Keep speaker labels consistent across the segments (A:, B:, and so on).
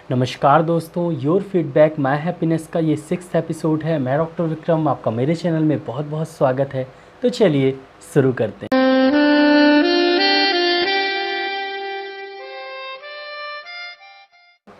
A: नमस्कार दोस्तों, your feedback my happiness का ये 6th एपिसोड है। मैं डॉक्टर विक्रम, आपका मेरे चैनल में बहुत बहुत स्वागत है। तो चलिए शुरू करते हैं।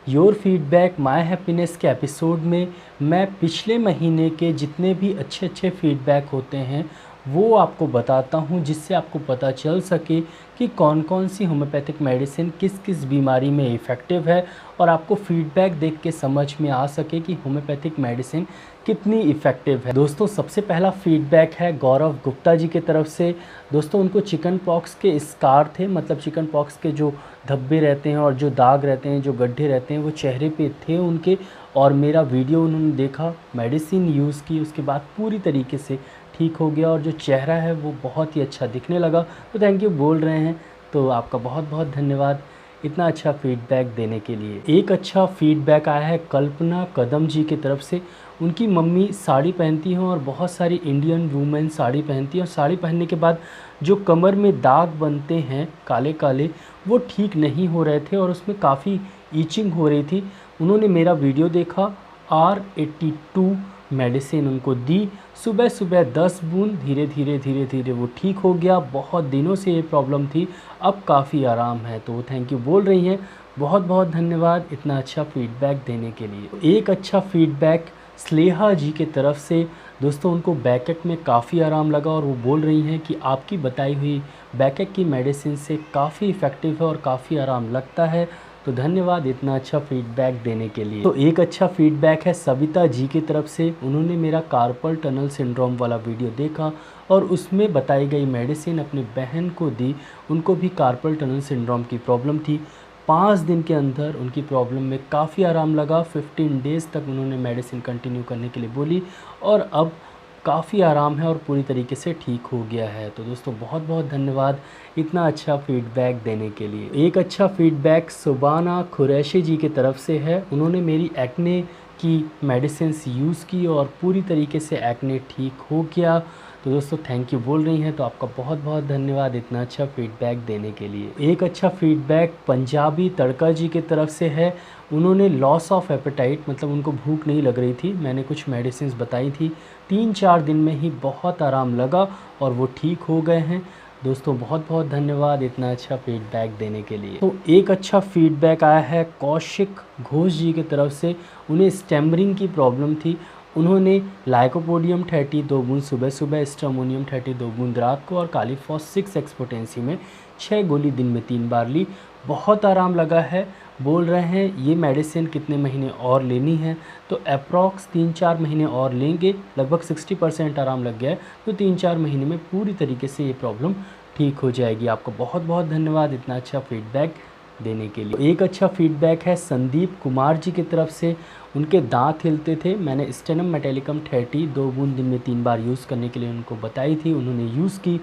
A: योर फीडबैक माय हैप्पीनेस के एपिसोड में मैं पिछले महीने के जितने भी अच्छे फीडबैक होते हैं वो आपको बताता हूं, जिससे आपको पता चल सके कि कौन कौन सी होम्योपैथिक मेडिसिन किस किस बीमारी में इफ़ेक्टिव है और आपको फीडबैक देख के समझ में आ सके कि होम्योपैथिक मेडिसिन कितनी इफ़ेक्टिव है। दोस्तों, सबसे पहला फीडबैक है गौरव गुप्ता जी की तरफ से। दोस्तों, उनको चिकन पॉक्स के स्कार थे, मतलब चिकन पॉक्स के जो धब्बे रहते हैं और जो दाग रहते हैं, जो गड्ढे रहते हैं, वो चेहरे पे थे उनके। और मेरा वीडियो उन्होंने देखा, मेडिसिन यूज़ की, उसके बाद पूरी तरीके से ठीक हो गया और जो चेहरा है वो बहुत ही अच्छा दिखने लगा। तो थैंक यू बोल रहे हैं, तो आपका बहुत बहुत धन्यवाद इतना अच्छा फीडबैक देने के लिए। एक अच्छा फीडबैक आया है कल्पना कदम जी की तरफ से। उनकी मम्मी साड़ी पहनती हैं और बहुत सारी इंडियन वूमेन साड़ी पहनती हैं, और साड़ी पहनने के बाद जो कमर में दाग बनते हैं काले काले, वो ठीक नहीं हो रहे थे और उसमें काफ़ी ईचिंग हो रही थी। उन्होंने मेरा वीडियो देखा, R82 मेडिसिन उनको दी, सुबह सुबह 10 बूंद, धीरे धीरे वो ठीक हो गया। बहुत दिनों से ये प्रॉब्लम थी, अब काफ़ी आराम है। तो वो थैंक यू बोल रही हैं। बहुत बहुत धन्यवाद इतना अच्छा फीडबैक देने के लिए। एक अच्छा फीडबैक स्नेहा जी की तरफ से। दोस्तों, उनको बैकएक में काफ़ी आराम लगा और वो बोल रही हैं कि आपकी बताई हुई बैकएक की मेडिसिन से काफ़ी इफ़ेक्टिव है और काफ़ी आराम लगता है। तो धन्यवाद इतना अच्छा फीडबैक देने के लिए। तो एक अच्छा फीडबैक है सविता जी की तरफ से। उन्होंने मेरा कार्पल टनल सिंड्रोम वाला वीडियो देखा और उसमें बताई गई मेडिसिन अपनी बहन को दी। उनको भी कार्पल टनल सिंड्रोम की प्रॉब्लम थी। 5 दिन के अंदर उनकी प्रॉब्लम में काफ़ी आराम लगा। 15 डेज़ तक उन्होंने मेडिसिन कंटिन्यू करने के लिए बोली और अब काफ़ी आराम है और पूरी तरीके से ठीक हो गया है। तो दोस्तों, बहुत बहुत धन्यवाद इतना अच्छा फीडबैक देने के लिए। एक अच्छा फीडबैक सुबाना कुरैशी जी की तरफ से है। उन्होंने मेरी एक्ने की मेडिसिन्स यूज़ की और पूरी तरीके से एक्ने ठीक हो गया। तो दोस्तों, थैंक यू बोल रही हैं, तो आपका बहुत बहुत धन्यवाद इतना अच्छा फीडबैक देने के लिए। एक अच्छा फीडबैक पंजाबी तड़का जी की तरफ से है। उन्होंने लॉस ऑफ एपेटाइट, मतलब उनको भूख नहीं लग रही थी, मैंने कुछ मेडिसिन बताई थी, 3-4 दिन में ही बहुत आराम लगा और वो ठीक हो गए हैं। दोस्तों, बहुत बहुत धन्यवाद इतना अच्छा फीडबैक देने के लिए। तो एक अच्छा फीडबैक आया है कौशिक घोष जी की तरफ से। उन्हें स्टैमरिंग की प्रॉब्लम थी। उन्होंने लाइकोपोडियम 30 2 बूंद सुबह सुबह, स्ट्रामोनियम 30 2 बूंद रात को और कालीफॉस 6 एक्सपोटेंसी में 6 गोली दिन में 3 बार ली। बहुत आराम लगा है। बोल रहे हैं ये मेडिसिन कितने महीने और लेनी है, तो अप्रॉक्स 3-4 महीने और लेंगे। लगभग 60% आराम लग गया है, तो 3-4 महीने में पूरी तरीके से ये प्रॉब्लम ठीक हो जाएगी। आपको बहुत बहुत धन्यवाद इतना अच्छा फीडबैक देने के लिए। एक अच्छा फीडबैक है संदीप कुमार जी की तरफ से। उनके दांत हिलते थे, मैंने स्टेनम मेटेलिकम 30 2 बूंद दिन में 3 बार यूज़ करने के लिए उनको बताई थी। उन्होंने यूज़ की।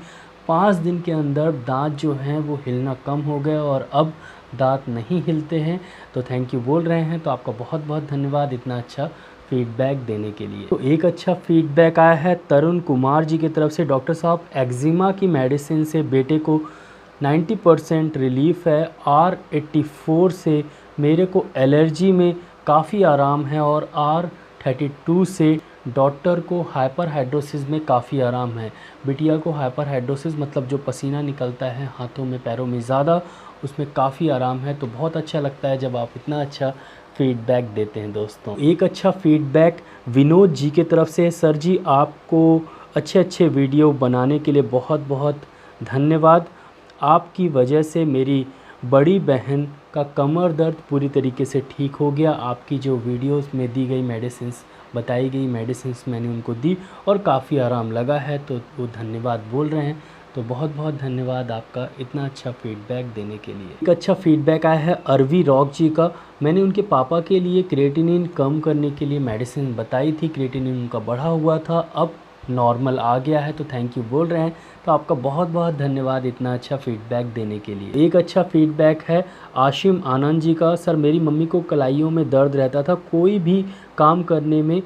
A: 5 दिन के अंदर दांत जो हैं वो हिलना कम हो गया और अब दांत नहीं हिलते हैं। तो थैंक यू बोल रहे हैं, तो आपका बहुत बहुत धन्यवाद इतना अच्छा फीडबैक देने के लिए। तो एक अच्छा फीडबैक आया है तरुण कुमार जी की तरफ से। डॉक्टर साहब, एक्जिमा की मेडिसिन से बेटे को 90% रिलीफ है। R84 से मेरे को एलर्जी में काफ़ी आराम है और R32 से डॉक्टर को हाइपरहाइड्रोसिस में काफ़ी आराम है। बिटिया को हाइपरहाइड्रोसिस, मतलब जो पसीना निकलता है हाथों में पैरों में ज़्यादा, उसमें काफ़ी आराम है। तो बहुत अच्छा लगता है जब आप इतना अच्छा फीडबैक देते हैं। दोस्तों, एक अच्छा फीडबैक विनोद जी की तरफ से। सर जी, आपको अच्छे वीडियो बनाने के लिए बहुत बहुत धन्यवाद। आपकी वजह से मेरी बड़ी बहन का कमर दर्द पूरी तरीके से ठीक हो गया। आपकी जो वीडियोस में दी गई मेडिसिन्स, बताई गई मेडिसिन्स मैंने उनको दी और काफ़ी आराम लगा है। तो वो धन्यवाद बोल रहे हैं। तो बहुत बहुत धन्यवाद आपका इतना अच्छा फीडबैक देने के लिए। एक अच्छा फीडबैक आया है अरवी रॉक जी का। मैंने उनके पापा के लिए क्रिएटिनिन कम करने के लिए मेडिसिन बताई थी। क्रिएटिनिन उनका बढ़ा हुआ था, अब नॉर्मल आ गया है। तो थैंक यू बोल रहे हैं, तो आपका बहुत बहुत धन्यवाद इतना अच्छा फीडबैक देने के लिए। एक अच्छा फीडबैक है आशिम आनंद जी का। सर, मेरी मम्मी को कलाइयों में दर्द रहता था, कोई भी काम करने में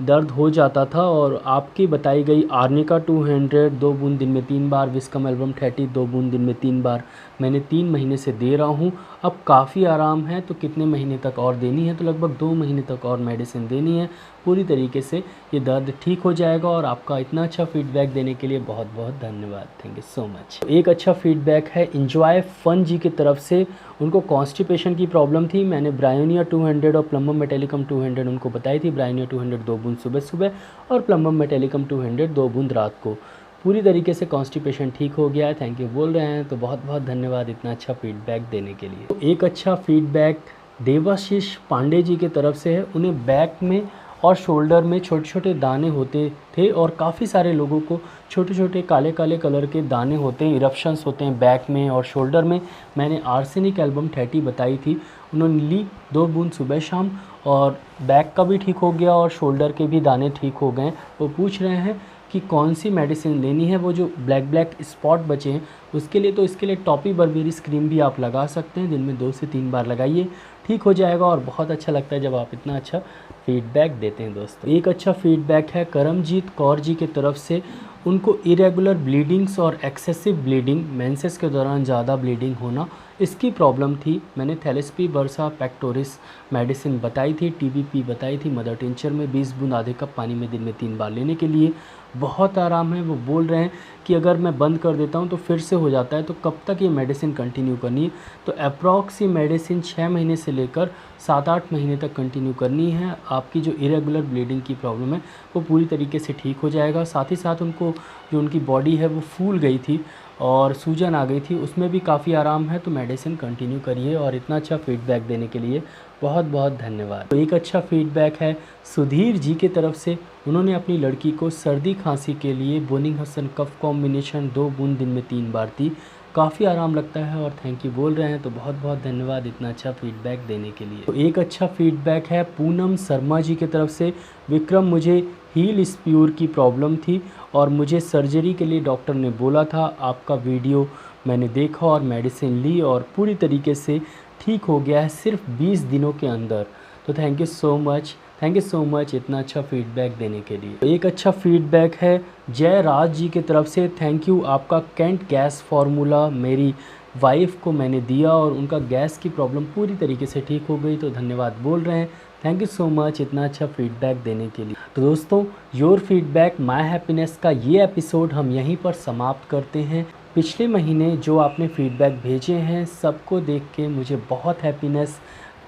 A: दर्द हो जाता था, और आपकी बताई गई आर्निका 200 2 बूंद दिन में 3 बार, विस्कम एल्बम 30 2 बूंद दिन में 3 बार मैंने 3 महीने से दे रहा हूँ। अब काफ़ी आराम है। तो कितने महीने तक और देनी है? तो लगभग 2 महीने तक और मेडिसिन देनी है। पूरी तरीके से ये दर्द ठीक हो जाएगा। और आपका इतना अच्छा फीडबैक देने के लिए बहुत बहुत धन्यवाद। Thank you so much. एक अच्छा फीडबैक है एंजॉय फन जी की तरफ से। उनको कॉन्स्टिपेशन की प्रॉब्लम थी। मैंने ब्रायोनिया 200 और प्लम्बम मेटेलिकम 200 उनको बताई थी। ब्रायोनिया 200 2 बूंद सुबह सुबह और प्लम्बम मेटेलिकम 200 2 बूंद रात को। पूरी तरीके से कॉन्स्टिपेशन ठीक हो गया है। थैंक यू बोल रहे हैं। तो बहुत बहुत धन्यवाद इतना अच्छा फीडबैक देने के लिए। तो एक अच्छा फीडबैक देवाशीष पांडे जी की तरफ से है। उन्हें बैक में और शोल्डर में छोटे छोटे दाने होते थे और काफ़ी सारे लोगों को छोटे छोटे काले काले कलर के दाने होते हैं, इरप्शंस होते हैं बैक में और शोल्डर में। मैंने आर्सेनिक एल्बम 30 बताई थी। उन्होंने ली 2 बूंद सुबह शाम और बैक का भी ठीक हो गया और शोल्डर के भी दाने ठीक हो गए। वो पूछ रहे हैं कि कौन सी मेडिसिन लेनी है। वो जो ब्लैक ब्लैक स्पॉट बचे हैं उसके लिए, तो इसके लिए टॉपी बर्बेरिस क्रीम भी आप लगा सकते हैं। दिन में 2 से 3 बार लगाइए, ठीक हो जाएगा। और बहुत अच्छा लगता है जब आप इतना अच्छा फीडबैक देते हैं दोस्तों। एक अच्छा फीडबैक है करमजीत कौर जी की तरफ से। उनको इरेगुलर ब्लीडिंग्स और एक्सेसिव ब्लीडिंग, मेंसेस के दौरान ज़्यादा ब्लीडिंग होना, इसकी प्रॉब्लम थी। मैंने थैलेस्पी बर्सा पेक्टोरिस मेडिसिन बताई थी, TBP बताई थी मदर टिंचर में 20 बूंद आधे कप पानी में दिन में 3 बार लेने के लिए। बहुत आराम है। वो बोल रहे हैं कि अगर मैं बंद कर देता हूँ तो फिर से हो जाता है, तो कब तक ये मेडिसिन कंटिन्यू करनी है? तो अप्रॉक्स ये मेडिसिन 6 महीने से लेकर 7-8 महीने तक कंटिन्यू करनी है। आपकी जो इरेगुलर ब्लीडिंग की प्रॉब्लम है वो पूरी तरीके से ठीक हो जाएगा। साथ ही साथ उनको जो उनकी बॉडी है वो फूल गई थी और सूजन आ गई थी, उसमें भी काफ़ी आराम है। तो मेडिसिन कंटिन्यू करिए। और इतना अच्छा फीडबैक देने के लिए बहुत बहुत धन्यवाद। तो एक अच्छा फीडबैक है सुधीर जी की तरफ से। उन्होंने अपनी लड़की को सर्दी खांसी के लिए बोनिंग हसन कफ कॉम्बिनेशन 2 बूंद दिन में 3 बार दी। काफ़ी आराम लगता है और थैंक यू बोल रहे हैं। तो बहुत बहुत धन्यवाद इतना अच्छा फीडबैक देने के लिए। तो एक अच्छा फीडबैक है पूनम शर्मा जी की तरफ से। विक्रम, मुझे हील स्प्यूर की प्रॉब्लम थी और मुझे सर्जरी के लिए डॉक्टर ने बोला था। आपका वीडियो मैंने देखा और मेडिसिन ली और पूरी तरीके से ठीक हो गया है सिर्फ 20 दिनों के अंदर। तो thank you so much, thank you so much इतना अच्छा फीडबैक देने के लिए। तो एक अच्छा फीडबैक है जय राज जी की तरफ से। थैंक यू, आपका कैंट गैस फार्मूला मेरी वाइफ को मैंने दिया और उनका गैस की प्रॉब्लम पूरी तरीके से ठीक हो गई। तो धन्यवाद बोल रहे हैं। थैंक यू सो मच इतना अच्छा फीडबैक देने के लिए। तो दोस्तों, योर फीडबैक माय हैप्पीनेस का ये एपिसोड हम यहीं पर समाप्त करते हैं। पिछले महीने जो आपने फीडबैक भेजे हैं सबको देख के मुझे बहुत हैप्पीनेस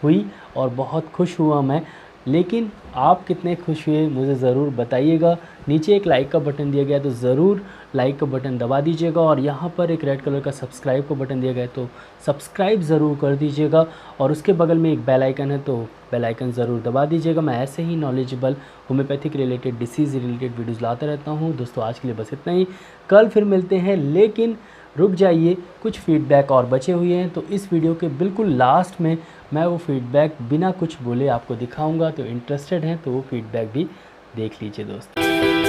A: हुई और बहुत खुश हुआ मैं। लेकिन आप कितने खुश हुए मुझे ज़रूर बताइएगा। नीचे एक लाइक का बटन दिया गया है तो ज़रूर लाइक का बटन दबा दीजिएगा। और यहाँ पर एक रेड कलर का सब्सक्राइब का बटन दिया गया है तो सब्सक्राइब ज़रूर कर दीजिएगा। और उसके बगल में एक बेल आइकन है तो बेल आइकन ज़रूर दबा दीजिएगा। मैं ऐसे ही knowledgeable homeopathic related, disease related videos लाता रहता हूँ। दोस्तों, आज के लिए बस इतना ही। कल फिर मिलते हैं। लेकिन रुक जाइए, कुछ फीडबैक और बचे हुए हैं। तो इस वीडियो के बिल्कुल लास्ट में मैं वो फीडबैक बिना कुछ बोले आपको दिखाऊंगा। तो इंटरेस्टेड हैं तो वो फीडबैक भी देख लीजिए दोस्तों।